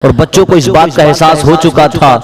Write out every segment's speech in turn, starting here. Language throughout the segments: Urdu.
اور بچوں کو اس بات کا احساس ہو چکا تھا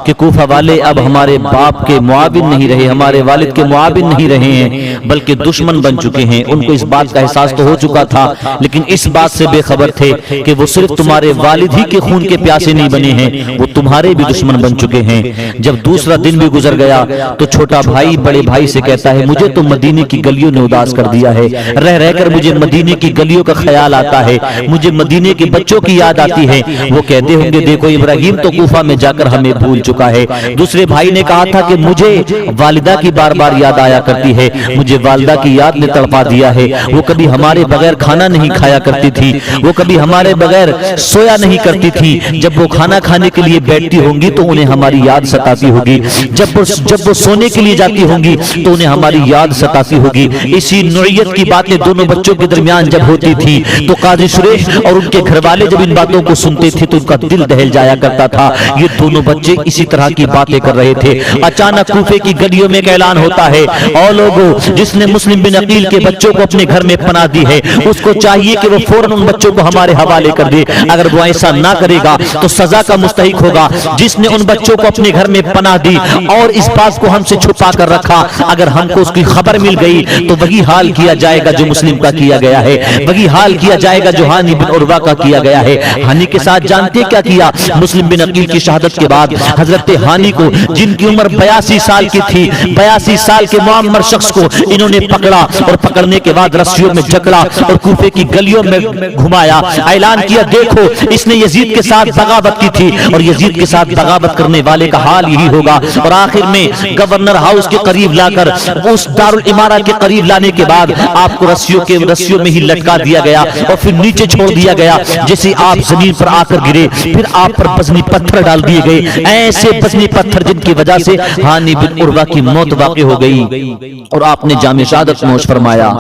کہ کوفہ والے اب ہمارے باپ کے معاون نہیں رہے، ہمارے والد کے معاون نہیں رہے ہیں بلکہ دشمن بن چکے ہیں۔ ان کو اس بات کا احساس تو ہو چکا تھا، لیکن اس بات سے بے خبر تھے کہ وہ صرف تمہارے والد ہی کے خون کے پیاسے نہیں بنے ہیں، وہ تمہارے بھی دشمن بن چکے ہیں۔ جب دوسرا دن بھی گزر گیا تو چھوٹا بھائی بڑے بھائی سے کہتا ہے مجھے تو مدینے کی گلیوں نے اداس کر دیا ہے، رہ رہ کر مجھے مدینے کی گلیوں کا خیال آتا ہے، مجھے مدینے کے بچوں کی یاد آتی ہے۔ وہ کہتے ہوں گے دیکھو ابراہیم تو کوفہ میں جا کر ہمیں بھول چکا ہے۔ دوسرے بھائی نے کہا تھا کہ مجھے والدہ کی بار بار یاد آیا کرتی ہے، مجھے والدہ کی یاد نے تڑپا دیا ہے، وہ کبھی ہمارے بغیر کھانا نہیں کھایا کرتی تھی، وہ کبھی ہمارے بغیر سویا نہیں کرتی تھی، جب وہ کھانا کھانے کے لیے بیٹھتی ہوں گی تو انہیں ہماری یاد ستاتی ہوگی، جب وہ سونے کے لیے جاتی ہوں گی تو انہیں ہماری یاد ستاتی ہوگی۔ اسی نوعیت کی باتیں دونوں بچوں کے درمیان جب ہوتی تھی تو قاضی سریش اور ان کے گھر والے جب ان باتوں کو سنتے تھے تو ان کا دل دہل جایا کرتا تھا۔ یہ دونوں بچے اسی طرح کی باتیں کر رہے تھے۔ اچانک کوفے کی گلیوں میں ایک اعلان ہوتا ہے، اور لوگوں جس نے مسلم بن عقیل کے بچوں کو اپنے گھر میں پناہ دی ہے اس کو چاہیے کہ وہ فوراً ان بچوں کو ہمارے حوالے کر دے، اگر وہ ایسا نہ کرے گا تو سزا کا مستحق ہوگا۔ جس نے ان بچوں کو اپنے گھر میں پناہ دی اور اس بات کو ہم سے چھپا کر رکھا، اگر ہم کو اس کی خبر مل گئی تو وہی حال کیا جائے گا جو مسلم کا کیا گیا ہے، وہی حال کیا جائے گا جو ہانی بن عروہ کا کیا گیا ہے۔ ہانی کے ساتھ جانتے کیا کیا؟ مسلم بن عقیل کی شہادت کے بعد حضرت ہانی کو، جن کی عمر 82 سال کی تھی، 82 سال کے معمر شخص کو انہوں نے پکڑا اور پکڑنے کے بعد رسیوں میں جکڑا اور کوفے کی گلیوں میں گھمایا، اعلان کیا دیکھو اس نے یزید کے ساتھ بغاوت کی تھی اور یزید کے ساتھ بغاوت کرنے والے کا حال یہی ہوگا۔ اور آخر میں گورنر ہاؤس کے قریب لا کر اس دارالامارہ کے قریب لانے کے بعد آپ کو رسیوں میں ہی لٹکا دیا گیا اور پھر نیچے چھوڑ دیا گیا۔ جیسے آپ زمین پر آ کر گرے پھر آپ پر بزنی پتھر ڈال دیے گئے، ایسے بزنی پتھر جن کی وجہ سے ہانی بن عروہ کی موت واقع ہو گئی اور آپ نے جام شہادت نوش فرمایا۔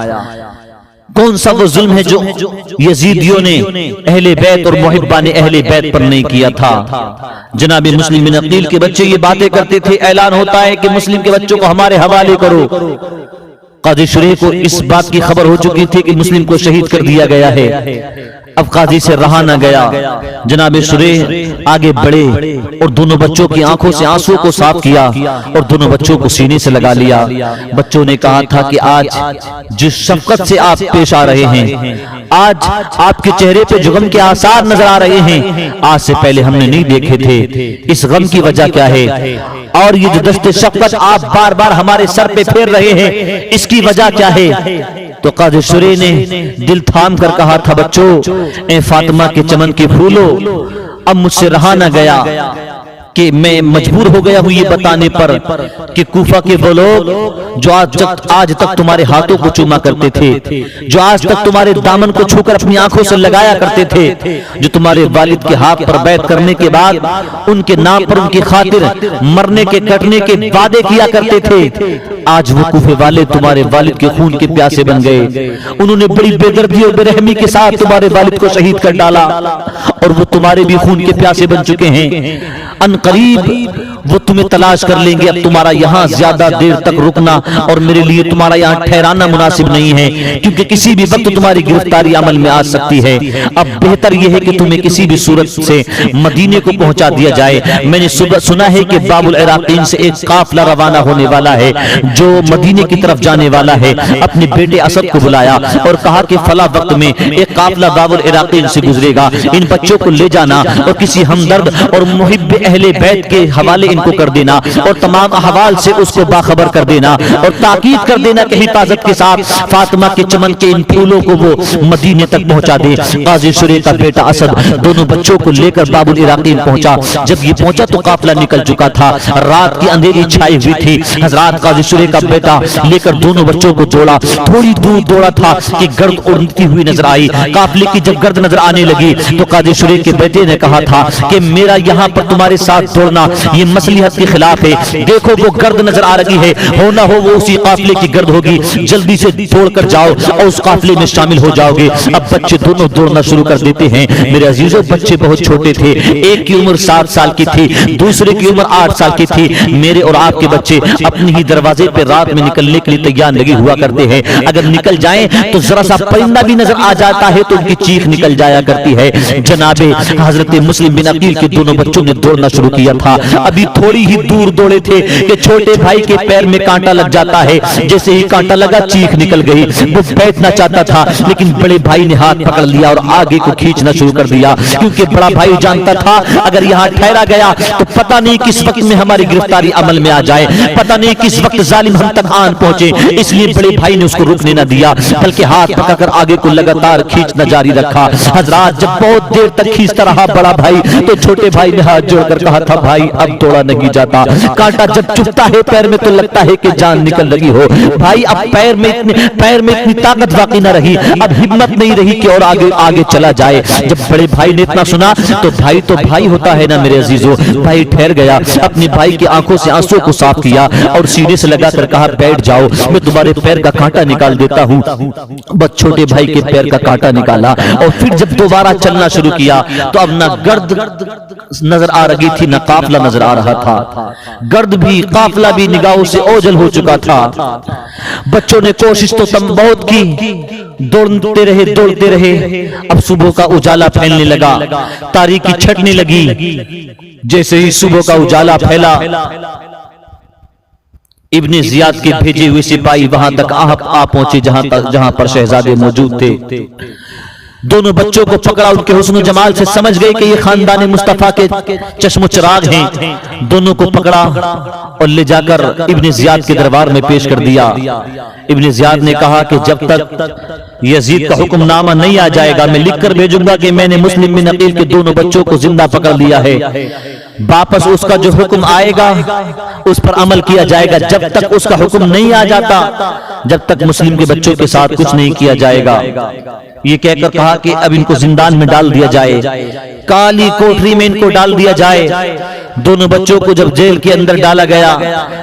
کون سا وہ ظلم ہے جو یزیدیوں نے اہل بیت اور محبان اہل بیت پر نہیں کیا تھا؟ جناب مسلم بن عقیل کے بچے یہ باتیں کرتے تھے، اعلان ہوتا ہے کہ مسلم کے بچوں کو ہمارے حوالے کرو۔ قاضی شریح کو اس بات کی خبر ہو چکی تھی کہ مسلم کو شہید کر دیا گیا ہے۔ اب قاضی سے رہا نہ گیا، جناب شریح آگے بڑھے اور دونوں بچوں کی آنکھوں سے آنسو کو صاف کیا اور دونوں بچوں کو سینے سے لگا لیا۔ بچوں نے کہا تھا کہ آج جس شفقت سے آپ پیش آ رہے ہیں، آج آپ کے چہرے پہ جو غم کے آثار نظر آ رہے ہیں، آج سے پہلے ہم نے نہیں دیکھے تھے۔ اس غم کی وجہ کیا ہے اور یہ جو دست شفقت آپ بار بار ہمارے سر پہ پھیر رہے ہیں اس کی وجہ کیا ہے؟ تو قاضی شریح نے دل تھام کر کہا تھا بچوں، اے فاطمہ کے چمن کے پھولو، اب مجھ سے رہا نہ گیا کہ میں مجبور ہو گیا ہوں یہ بتانے پر کہ کوفہ کے وہ لوگ جو آج تک تمہارے ہاتھوں کو چوما کرتے تھے، جو آج تک تمہارے دامن کو چھو کر اپنی آنکھوں سے لگایا کرتے تھے، جو تمہارے والد کے ہاتھ پر بیعت کرنے کے بعد ان کے نام پر ان کی خاطر مرنے کے کٹنے کے وعدے کیا کرتے تھے، آج وہ کوفے والے تمہارے والد کے خون کے پیاسے بن گئے۔ انہوں نے بڑی بے دردی اور بے رحمی کے ساتھ تمہارے والد کو شہید کر ڈالا اور وہ تمہارے بھی خون کے پیاسے بن چکے ہیں۔ ان قریب وہ تمہیں تلاش کر لیں گے۔ اب تمہارا یہاں زیادہ دیر تک رکنا اور میرے لیے تمہارا یہاں ٹھہرانا مناسب نہیں ہے، کیونکہ کسی بھی وقت تمہاری گرفتاری عمل میں آ سکتی ہے۔ اب بہتر یہ ہے کہ تمہیں کسی بھی صورت سے مدینے کو پہنچا دیا جائے۔ میں نے سنا ہے کہ باب العراقین سے ایک قافلہ روانہ ہونے والا ہے جو مدینے کی طرف جانے والا ہے۔ اپنے بیٹے اسد کو بلایا اور کہا کہ فلاں وقت میں ایک قافلہ باب العراقین سے گزرے گا، ان بچوں کو لے جانا اور کسی ہمدرد اور محب اہل بیت کے حوالے ان کو کر دینا اور تمام احوال سے اس کو باخبر کر دینا اور تاکید کر دینا کہ حفاظت کے ساتھ فاطمہ کے چمن کے ان پھولوں کو وہ مدینے تک پہنچا دے۔ قاضی شریح کا بیٹا اسد دونوں بچوں کو لے کر باب العراقین پہنچا۔ جب یہ پہنچا تو قافلہ نکل چکا تھا، رات کی اندھیری چھائی ہوئی تھی۔ حضرات قاضی شریح کا بیٹا لے کر دونوں بچوں کو دوڑا، تھوڑی دور دوڑا تھا کہ گرد اڑتی ہوئی نظر آئی۔ قافلے کی جب گرد نظر آنے لگی تو قاضی شریح کے بیٹے نے کہا تھا کہ میرا یہاں پر تمہارے ساتھ دوڑنا یہ مصلحت کے خلاف ہے، دیکھو وہ گرد نظر آ رہی ہے، ہو نہ ہو وہ اسی قافلے کی گرد ہوگی، جلدی سے دوڑ کر جاؤ اور اس قافلے میں شامل ہو جاؤ گے۔ اب بچے دونوں دوڑنا شروع کر دیتے ہیں۔ میرے عزیزوں بچے بہت چھوٹے تھے، ایک کی عمر 7 سال کی تھی، دوسرے کی عمر 8 سال کی تھی۔ میرے اور آپ کے بچے اپنے ہی دروازے پہ رات میں نکلنے کے لیے تیار لگے ہوا کرتے ہیں. اگر نکل جائیں تو ذرا سا پرندہ بھی نظر آ جاتا ہے تو ان کی چیخ نکل جایا کرتی ہے. جناب حضرت مسلم بن عقیل کے دونوں بچوں نے دوڑنا شروع کیا تھا. ابھی تھوڑی ہی دور دوڑے تھے کہ چھوٹے بھائی کے پیر میں کانٹا لگ جاتا ہے. جیسے ہی کانٹا لگا چیخ نکل گئی. وہ بیٹھنا چاہتا تھا لیکن بڑے بھائی نے ہاتھ پکڑ لیا اور آگے کو کھینچنا شروع کر دیا, کیونکہ بڑا بھائی جانتا تھا اگر یہاں ٹھہرا گیا تو پتہ نہیں کس وقت میں ہماری گرفتاری عمل میں آ جائے, پتہ نہیں کس وقت ظالم ہم تک آن پہنچے. اس لیے بڑے بھائی نے اس کو رکنے نہ دیا بلکہ ہاتھ پکڑ کر آگے کو لگاتار کھینچنا جاری رکھا. حضرات جب بہت دیر تک کھینچتا رہا بڑا بھائی تو چھوٹے بھائی نے ہاتھ جوڑ کر کہا تھا بھائی اب توڑا نہیں جاتا. کانٹا جب چبھتا ہے پیر میں تو لگتا ہے کہ جان نکل رہی ہو. بھائی اب پیر میں اتنی طاقت باقی نہ رہی, اب ہمت نہیں رہی کہ اور آگے چلا جائے. جب بڑے بھائی نے اتنا سنا تو بھائی ہوتا ہے نا میرے عزیزو. بھائی ٹھہر گیا, اپنے بھائی کی آنکھوں سے آنسو کو صاف کیا اور سینے سے لگا کر کہا بیٹھ جاؤ میں تمہارے پیر کا کانٹا نکال دیتا ہوں. بس چھوٹے بھائی کے پیر کا کانٹا نکالا اور پھر جب دوبارہ چلنا شروع کیا تو اب نہ گرد نظر آ رہی تھی نہ قافلہ نظر آ رہا تھا. گرد بھی قافلہ بھی نگاہوں سے اوجھل ہو چکا تھا. بچوں نے کوشش تو بہت کی, دوڑتے رہے. اب صبح کا اجالا پھیلنے لگا, تاریکی چھٹنے لگی. جیسے ہی صبح کا اجالا پھیلا ابن زیاد کے بھیجے ہوئے سپاہی وہاں تک آ پہنچے جہاں پر شہزادے موجود تھے. دونوں بچوں کو پکڑا, ان کے حسن و جمال سے سمجھ گئے کہ یہ خاندان مصطفیٰ کے چشم و چراغ ہیں. دونوں کو پکڑا اور لے جا کر ابن زیاد کے دربار میں پیش کر دیا. ابن زیاد نے کہا کہ جب تک یزید کا حکم نامہ نہیں آ جائے گا میں لکھ کر بھیجوں گا کہ میں نے مسلم بن عقیل کے دونوں بچوں کو زندہ پکڑ لیا ہے. واپس اس کا جو حکم آئے گا اس پر عمل کیا جائے گا. جب تک اس کا حکم نہیں آ جاتا جب تک مسلم کے بچوں کے ساتھ کچھ نہیں کیا جائے گا. یہ کہہ کر کہا کہ اب ان کو زندان میں ڈال دیا جائے, کالی کوٹری میں ان کو ڈال دیا جائے. دونوں بچوں کو جب جیل کے اندر ڈالا گیا,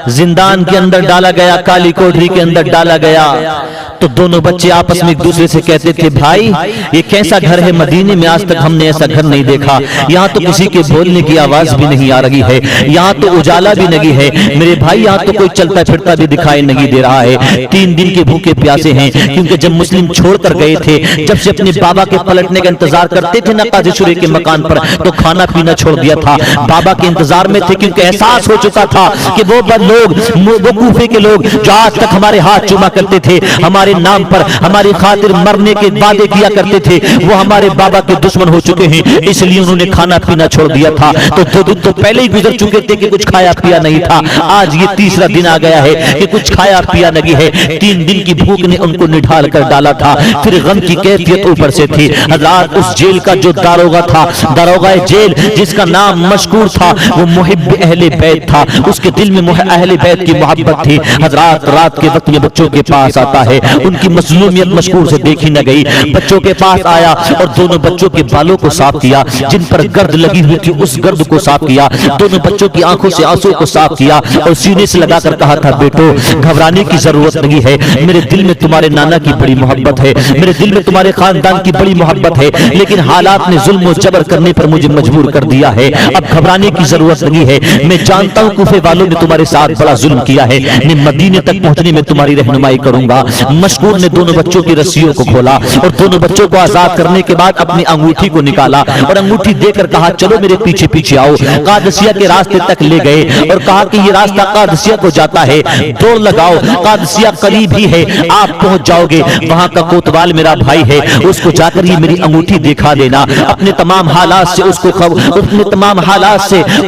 زندان کے اندر ڈالا گیا, کالی کوٹری کے اندر ڈالا گیا تو دونوں بچے آپس میں ایک دوسرے سے کہتے تھے بھائی یہ کیسا گھر ہے, مدینے میں آج تک ہم نے ایسا گھر نہیں دیکھا. یہاں تو کسی کے بولنے کی آواز بھی نہیں آ رہی ہے, یہاں تو اجالا بھی نہیں ہے. میرے بھائی یہاں تو کوئی چلتا پھرتا بھی دکھائی نہیں دے رہا ہے. 3 دن کے بھوکے پیاسے ہیں کیونکہ جب مسلم چھوڑ کر گئے تھے, جب سے اپنے بابا کے پلٹنے کا انتظار کرتے تھے نا قاضی شورے کے مکان پر, تو کھانا پینا چھوڑ دیا تھا. بابا کے انتظار میں تھے کیونکہ احساس ہو چکا تھا کہ وہ لوگ, وہ کوفے کے لوگ جو آج تک ہمارے ہاتھ چوما کرتے تھے, ہمارے نام پر ہماری خاطر مرنے کے وعدے کیا کرتے تھے, وہ ہمارے بابا کے دشمن ہو چکے ہیں. اس لیے انہوں نے کھانا پینا چھوڑ دیا تھا. تو 2 دن تو پہلے ہی گزر چکے تھے کہ کچھ کھایا پیا نہیں تھا. آج یہ تیسرا دن آ گیا ہے کہ کچھ کھایا پیا نہیں ہے. 3 دن کی بھوک نے ان کو نڈھال کر ڈالا تھا. پھر غم کی کیفیت اوپر سے تھی. حضرات اس جیل کا جو داروغہ تھا, داروغہ جیل جس کا نام مشکور تھا, وہ محب اہل بیت تھا. اس کے دل میں اہل بیت کی محبت تھی. حضرات رات کے وقت یہ بچوں کے پاس آتا ہے, ان کی مظلومیت مشکور سے دیکھی نہ گئی. بچوں کے پاس آیا اور دونوں بچوں کے بالوں کو صاف کیا, جن پر گرد لگی ہوئی تھی اس گرد کو صاف کیا. دونوں بچوں کی آنکھوں سے آنسو کو صاف کیا اور سینے سے لگا کر کہا تھا بیٹو گھبرانے کی ضرورت نہیں ہے, میرے دل میں تمہارے نانا کی بڑی محبت ہے, میرے دل میں تمہارے خاندان کی بڑی محبت ہے, لیکن حالات نے ظلم و جبر کرنے پر مجھے مجبور کر دیا ہے. اب گھبرانے کی ضرورت نہیں ہے. میں جانتا ہوں کوفے والوں نے تمہارے ساتھ بڑا ظلم کیا ہے, میں مدینے تک پہنچنے میں تمہاری رہنمائی کروں گا. مشکور نے دونوں بچوں کی رسیوں کو کھولا اور دونوں بچوں کو آزاد کرنے کے بعد اپنی انگوٹھی کو نکالا اور انگوٹھی دے کر کہا چلو میرے پیچھے پیچھے آؤ. قادسیہ کے راستے تک لے گئے اور کہا کہ یہ راستہ قادسیہ کو جاتا ہے, دوڑ لگاؤ, قادسیہ قریب ہی ہے, آپ پہنچ جاؤ گے. وہاں کا کوتوال میرا بھائی ہے, اس کو جا کر یہ میری انگوٹھی دکھا دینا. اپنے تمام حالات سے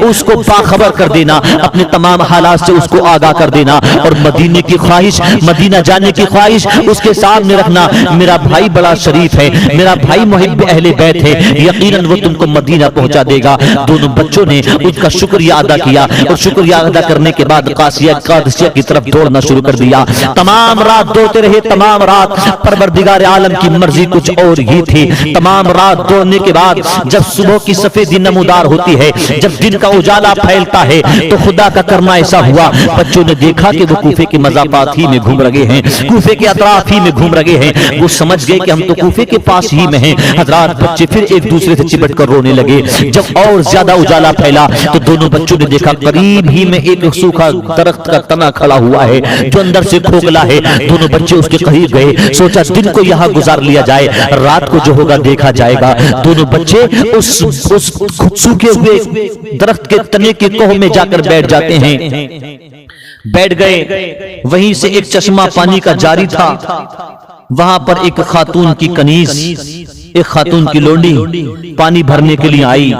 اس کو باخبر کر دینا, اپنے تمام حالات سے اس کو آگاہ کر دینا. اور مدینے کی خواہش, مدینہ جانے کی خواہش اس کے سامنے رکھنا. میرا بھائی بڑا شریف ہے, میرا بھائی محب اہل بیت ہے, یقیناً وہ تم کو مدینہ پہنچا دے گا. دونوں بچوں نے اس کا شکریہ ادا کیا اور شکریہ ادا کرنے کے بعد قادسیہ کی طرف دوڑنا شروع کر دیا. تمام رات دوڑتے رہے, تمام رات. پروردگار عالم کی مرضی کچھ اور ہی تھی. تمام رات دوڑنے کے بعد جب صبح کی سفیدی نمودار ہوتی ہے, جب دن کا اجالا پھیلتا ہے, تو خدا کا کرنا ایسا ہوا بچوں نے دیکھا کہ وہ کوفے کے مضافات ہی میں گھوم رہے ہیں, کوفے کے اطراف ہی میں گھوم رہے ہیں. وہ سمجھ گئے کہ ہم تو کوفے کے پاس ہی میں ہیں۔ حضرات بچے پھر ایک دوسرے سے چپٹ کر رونے لگے۔ جب اور زیادہ اجالا پھیلا تو دونوں بچوں نے دیکھا قریب ہی میں ایک سوکھا درخت کا تنا کھڑا ہوا ہے جو اندر سے کھوکھلا ہے۔ دونوں بچے اس کے قریب گئے، سوچا دن کو یہاں گزار لیا جائے، رات کو جو ہوگا دیکھا جائے گا۔ دونوں بچے اس سوکھے ہوئے درخت کے تنے کے کوہ میں جا کر بیٹھ جاتے ہیں۔ بیٹھ گئے، وہیں سے ایک چشمہ پانی کا جاری تھا، وہاں پر ایک خاتون کی کنیز، ایک خاتون کی لونڈی پانی بھرنے کے لیے آئی۔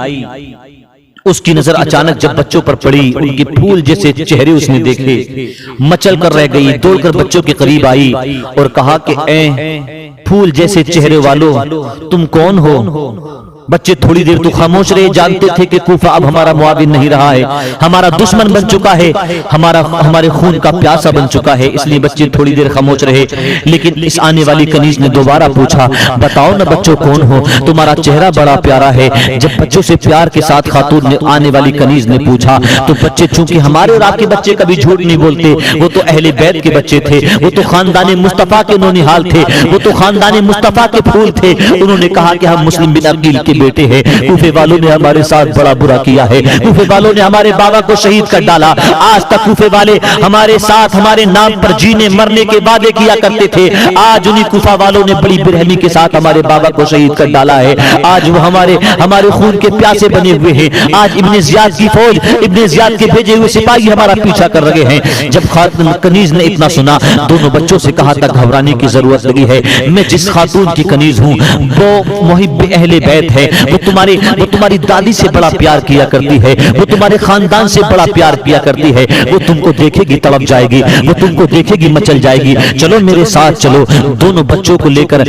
اس کی نظر اچانک جب بچوں پر پڑی، ان کے پھول جیسے چہرے اس نے دیکھے، مچل کر رہ گئی، دوڑ کر بچوں کے قریب آئی اور کہا کہ اے پھول جیسے چہرے والو، تم کون ہو؟ بچے تھوڑی دیر تو خاموش رہے، جانتے تھے کہ کوفہ اب ہمارا معاون نہیں رہا ہے، ہمارا دشمن بن چکا ہے، ہمارے خون کا پیاسا بن چکا ہے، اس لیے بچے تھوڑی دیر خاموش رہے۔ لیکن اس آنے والی کنیز نے دوبارہ پوچھا، بتاؤ نا بچوں کون ہو، تمہارا چہرہ بڑا پیارا ہے۔ جب بچوں سے پیار کے ساتھ خاتون نے آنے والی کنیز نے پوچھا تو بچے، چونکہ ہمارے اور آپ کے بچے کبھی جھوٹ نہیں بولتے، وہ تو اہل بیت کے بچے تھے، وہ تو خاندان مصطفیٰ کے نونہال تھے، وہ تو خاندان مصطفیٰ کے پھول تھے، انہوں نے کہا کہ ہم مسلم بن عقیل کے بیٹے ہیں، کوفے والوں نے ہمارے ساتھ بڑا برا کیا ہے، کوفے والوں نے ہمارے بابا کو شہید کر ڈالا، آج تک کوفے والے ہمارے ساتھ ہمارے نام پر جینے مرنے کے وعدے کیا کرتے تھے، آج انہی کوفہ والوں نے بڑی برہمی کے ساتھ ہمارے بابا کو شہید کر ڈالا ہے، آج وہ ہمارے خون کے پیاسے بنے ہوئے ہیں، آج ابن زیاد کی فوج، ابن زیاد کے بھیجے ہوئے سپاہی ہمارا پیچھا کر رہے ہیں۔ جب کنیز نے اتنا سنا، دونوں بچوں سے کہا تھا گھبرانے کی ضرورت نہیں ہے، میں جس خاتون کی کنیز ہوں وہ محب اہل بیت ہے، وہ تمہاری دادی سے بڑا پیار کیا کرتی ہے، وہ تمہارے خاندان سے بڑا پیار کیا کرتی ہے، وہ تم کو دیکھے گی تڑپ جائے گی، وہ تم کو دیکھے گی مچل جائے گی، چلو میرے ساتھ چلو۔ دونوں بچوں کو لے کر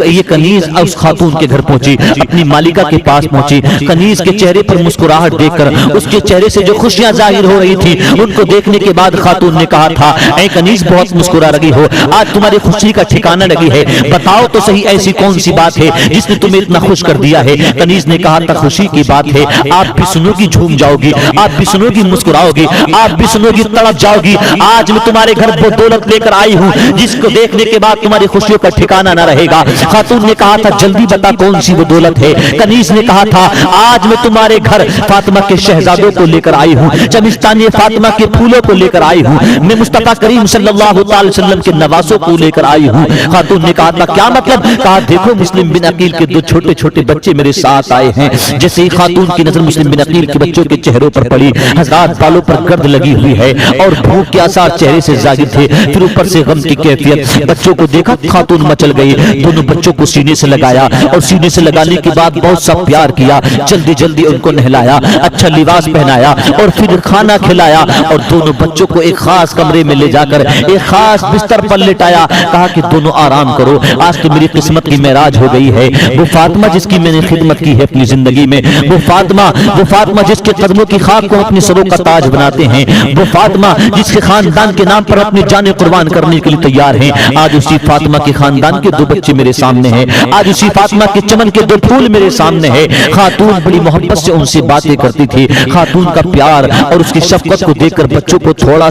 یہ کنیز اس خاتون کے گھر پہنچی، اپنی مالکہ کے پاس پہنچی۔ کنیز کے چہرے پر مسکراہٹ دیکھ کر، اس کے چہرے سے جو خوشیاں ظاہر ہو رہی تھی، ان کو دیکھنے کے بعد خاتون نے کہا تھا، اے کنیز بہت مسکرا رہی ہو، آج تمہاری خوشی کا ٹھکانہ لگی ہے، بتاؤ تو صحیح ایسی کون سی بات ہے جس نے تمہیں اتنا خوش کر دیا ہے۔ کنیز نے کہا تھا، خوشی کی بات ہے، آپ بھی سنو گی جھوم جاؤ گی، آپ بھی سنو گی مسکراؤ گی، آپ بھی سنو گی تڑپ جاؤ گی۔ آج میں تمہارے گھر وہ دولت لے کر آئی ہوں جس کو دیکھنے کے بعد تمہاری خوشیوں کا ٹھکانہ نہ رہے گا۔ خاتون نے کہا تھا، جلدی بتا کون سی وہ دولت ہے۔ کنیز نے کہا تھا، آج میں تمہارے گھر فاطمہ کے شہزادوں کو لے کر آئی ہوں، چمستانی فاطمہ کے پھولوں کو لے کر آئی ہوں، میں مصطفیٰ کریم صلی اللہ علیہ وسلم کے نواسوں کو لے کر آئی ہوں۔ خاتون نے کہا تھا، کیا مطلب؟ کہا دیکھو مسلم بن عقیل کے دو چھوٹے چھوٹے بچے میرے ساتھ آئے ہیں۔ جیسے ہی خاتون کی نظر مسلم بن عقیل کے بچوں کے چہروں پر پڑی، حضرات بالوں پر گرد لگی ہوئی ہے اور بھوک کے آثار چہرے سے ظاہر تھے، پھر اوپر سے غم کی کیفیت۔ بچوں کو دیکھا خاتون مچل گئی، دونوں بچوں کو سینے سے لگایا اور سینے سے لگانے کے بعد بہت سا پیار کیا، جلدی جلدی ان کو نہلایا، اچھا لباس پہنایا اور پھر کھانا کھلایا اور دونوں بچوں کو ایک خاص کمرے میں لے جا کر ایک خاص بستر پر لٹایا، کہا کہ دونوں آرام کرو، آج تو میری قسمت کی معراج ہو گئی ہے۔ وہ فاطمہ جس کی میں نے خدمت کی ہے اپنی زندگی میں، وہ فاطمہ جس کے قدموں کی خاک کو اپنے سروں کا تاج بناتے ہیں، وہ فاطمہ جس کے خاندان کے نام پر اپنی جانیں قربان کرنے کے لیے تیار ہیں، آج اسی فاطمہ کے خاندان کے دو بچے میرے سامنے ہیں، آج اسی فاطمہ کے چمن کے دو پھول میرے سامنے ہیں۔ خاتون بڑی محبت سے ان سے باتیں کرتی تھی، خاتون کا پیار اور اس کی شفقت کو دیکھ کر بچوں کو تھوڑا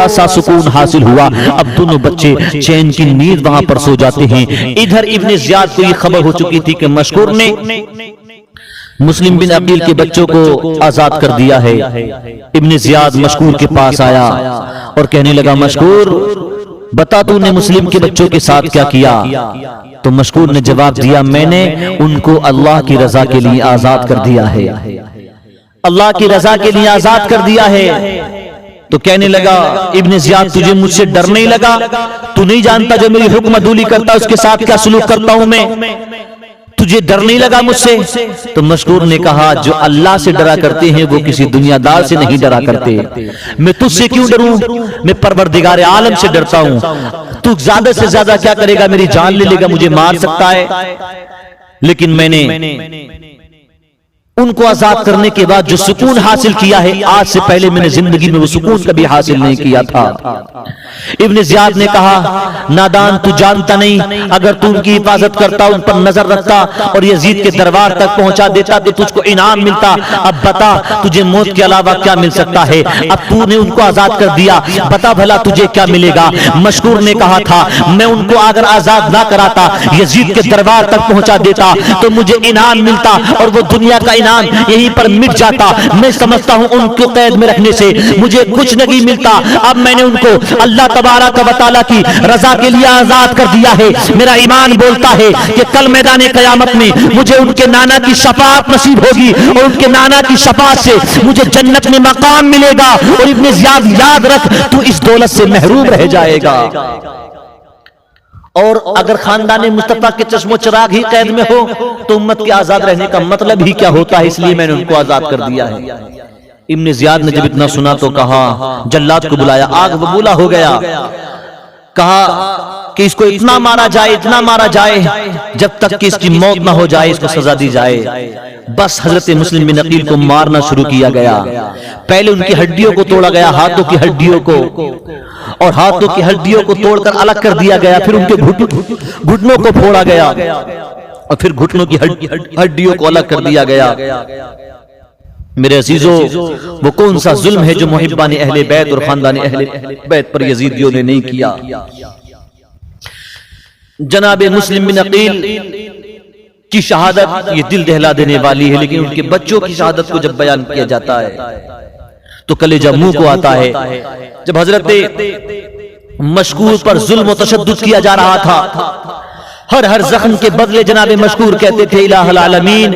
سا سکون حاصل ہوا۔ اب دونوں بچے چین کی نیند وہاں پر سو جاتے ہیں۔ ادھر ابن زیاد کو یہ خبر ہو چکی تھی کہ مشکور نے مسلم بن عقیل کے بچوں کو آزاد کر دیا ہے۔ ابن زیاد مشکور کے پاس آیا اور کہنے لگا، مشکور بتا تو نے مسلم کے بچوں کے ساتھ کیا کیا؟ تو مشکور نے جواب دیا، میں نے ان کو اللہ کی رضا کے لیے آزاد کر دیا ہے، اللہ کی رضا کے لیے آزاد کر دیا ہے۔ تو کہنے لگا، ابن زیاد تجھے مجھ سے ڈر نہیں لگا؟ تو نہیں جانتا جو میری حکم عدولی کرتا اس کے ساتھ کیا سلوک کرتا ہوں میں؟ تجھے ڈر نہیں لگا مجھ سے؟ تو مشکور نے کہا، جو اللہ سے ڈرا کرتے ہیں وہ کسی دنیا دار سے نہیں ڈرا کرتے، میں تجھ سے کیوں ڈروں؟ میں پروردگار عالم سے ڈرتا ہوں۔ تو زیادہ سے زیادہ کیا کرے گا؟ میری جان لے لے گا، مجھے مار سکتا ہے، لیکن میں نے ان کو آزاد کرنے کے بعد جو سکون حاصل کیا ہے، آج سے پہلے میں نے زندگی میں وہ سکون کبھی حاصل نہیں کیا تھا۔ ابن زیاد نے کہا نادان تو جانتا نہیں، اگر تو ان کی حفاظت کرتا، ان پر نظر رکھتا اور یزید کے دربار تک پہنچا دیتا تو تجھ کو انعام ملتا۔ اب بتا تجھے موت کے علاوہ کیا مل سکتا ہے؟ اب تو نے ان کو آزاد کر دیا، بتا بھلا تجھے کیا ملے گا؟ مشکور نے کہا تھا میں ان کو اگر آزاد نہ کراتا، یزید کے دربار تک پہنچا دیتا تو مجھے انعام ملتا اور وہ دنیا کا انعام یہیں پر مٹ جاتا۔ میں سمجھتا ہوں ان کو قید میں رکھنے سے مجھے کچھ نہیں ملتا، اب میں نے ان کو اللہ تبارک و تعالیٰ کی رضا کے لیے آزاد کر دیا ہے۔ میرا ایمان بولتا ہے کہ کل میدان قیامت میں مجھے ان کے نانا کی شفاعت نصیب ہوگی اور ان کے نانا کی شفاعت سے مجھے جنت میں مقام ملے گا۔ اور ابن زیاد یاد رکھ تو اس دولت سے محروم رہ جائے گا۔ اور اگر خاندان مصطفیٰ کے چشم و چراغ ہی قید میں ہو تو امت کے آزاد رہنے کا مطلب ہی کیا ہوتا ہے؟ اس لیے میں نے ان کو آزاد کر دیا ہے۔ ابن زیاد نے جب اتنا سنا تو کہا، جلاد کو بلایا، آگ ببولا ہو گیا، کہا کہ اس کو اتنا مارا جائے، اتنا مارا جائے جب تک کہ اس کی موت نہ ہو جائے، اس کو سزا دی جائے۔ بس حضرت مسلم بن عقیل کو مارنا شروع کیا گیا۔ پہلے ان کی ہڈیوں کو توڑا گیا، ہاتھوں کی ہڈیوں کو، اور ہاتھوں کی ہڈیوں کو توڑ کر الگ کر دیا گیا، پھر ان کے گھٹنوں کو پھوڑا گیا اور پھر گھٹنوں کی ہڈیوں کو الگ کر دیا گیا۔ میرے عزیزو، وہ کون سا ظلم ہے جو محبان اہل بیت اور خاندان اہل بیت پر یزیدیوں نے نہیں کیا؟ جناب مسلم بن عقیل کی شہادت یہ دل دہلا دینے والی ہے، لیکن ان کے بچوں کی شہادت کو جب بیان کیا جاتا ہے تو کلیجہ منہ کو آتا ہے۔ جب حضرت مشکور پر ظلم و تشدد کیا جا رہا تھا، ہر زخم کے بدلے جناب مشکور کہتے تھے الہ العالمین،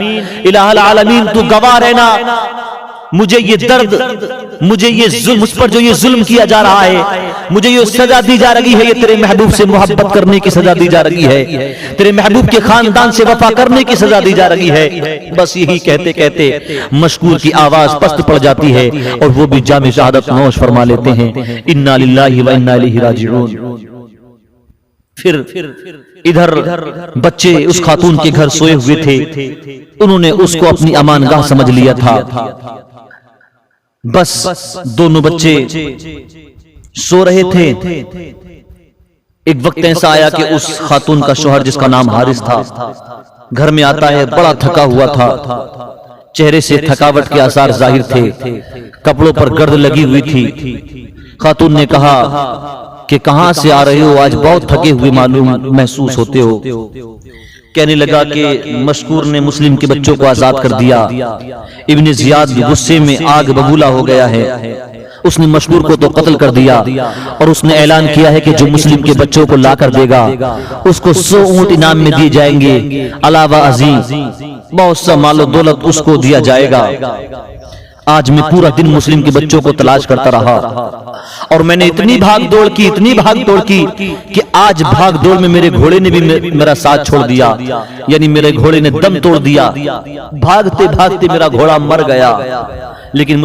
الہ العالمین تو گواہ رہنا، مجھے یہ درد، مجھے یہ ظلم، مجھ پر جو یہ ظلم کیا جا رہا ہے، مجھے یہ سزا دی جا رہی ہے، یہ تیرے محبوب سے محبت کرنے کی سزا دی جا رہی ہے، تیرے محبوب کے خاندان سے وفا کرنے کی سزا دی جا رہی ہے۔ بس یہی کہتے کہتے مشکور کی آواز پست پڑ جاتی ہے اور وہ بھی جام شہادت نوش فرما لیتے ہیں، انا للہ و انا الیہ راجعون۔ پھر ادھر بچے اس خاتون کے گھر سوئے ہوئے تھے، انہوں نے اس کو اپنی امان گاہ سمجھ لیا تھا۔ بس دونوں بچے سو رہے تھے، ایک وقت ایسا آیا کہ اس خاتون کا شوہر جس کا نام حارث تھا گھر میں آتا ہے، بڑا تھکا ہوا تھا، چہرے سے تھکاوٹ کے آثار ظاہر تھے، کپڑوں پر گرد لگی ہوئی تھی۔ خاتون نے کہا کہ کہاں سے آ رہے ہو؟ آج بہت تھکے ہوئے معلوم محسوس ہوتے ہو۔ کہنے لگا کہ مشکور نے مسلم کے بچوں کو آزاد کر دیا۔ ابن زیاد غصے میں آگ ببولا ہو گیا ہے، اس نے مشکور کو تو قتل کر دیا اور اس نے اعلان کیا ہے کہ جو مسلم کے بچوں کو لا کر دے گا اس کو 100 اونٹ انعام میں دیے جائیں گے، علاوہ ازیں بہت سا مال و دولت اس کو دیا جائے گا۔ آج میں پورا دن مسلم کے بچوں کو تلاش کرتا رہا اور میں نے اتنی بھاگ دوڑ کی، اتنی بھاگ دوڑ کی کہ آج بھاگ دوڑ میں میرے گھوڑے نے بھی میرا ساتھ چھوڑ دیا، یعنی میرے گھوڑے نے دم توڑ دیا، بھاگتے بھاگتے میرا گھوڑا مر گیا۔ لیکن